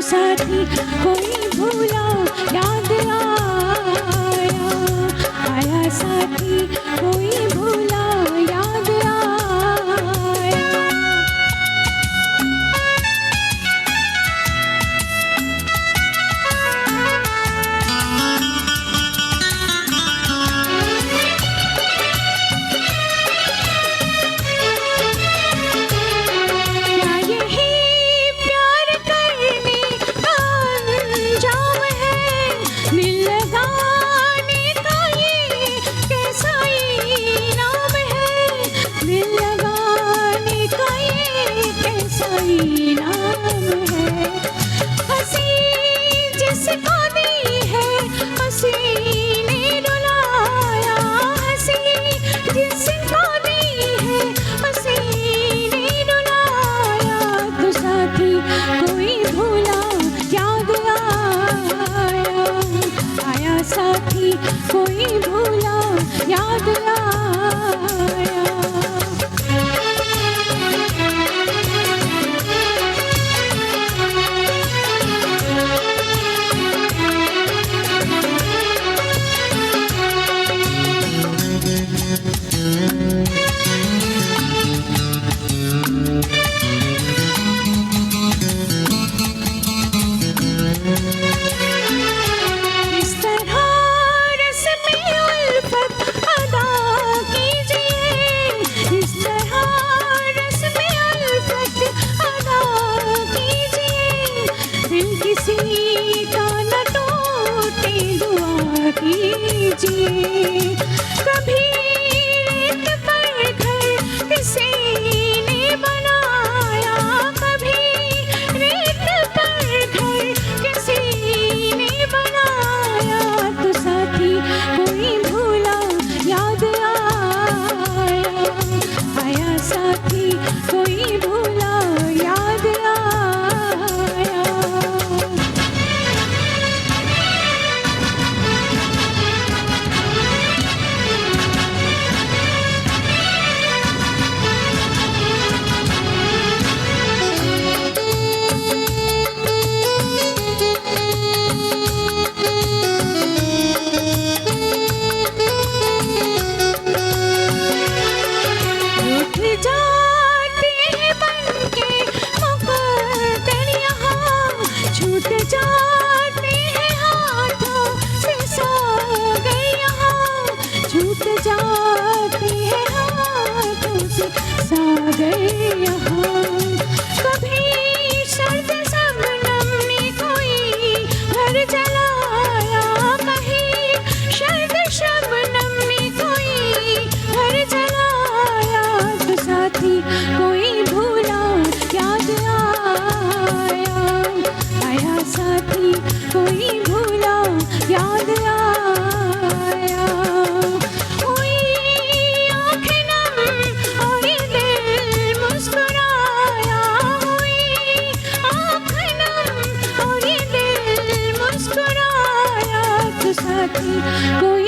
तो साथी कोई भूला याद आया, आया साथी कोई भूला याद आया। साथी कोई भूला याद आया। किसी का न टूटे दुआ कीजिए, कभी रेत पर घर किसी ने बनाया, कभी रेत पर घर किसी ने बनाया, तो साथी कोई भूला याद आया, आया साथी कोई भूला याद आया। सागर यहाँ कभी शरद शबनम ने कोई घर जलाया, कहीं शरद शबनम ने कोई घर जलाया, तो साथी कोई भूला याद आया, आया साथी कोई भूला याद आया। साथी कोई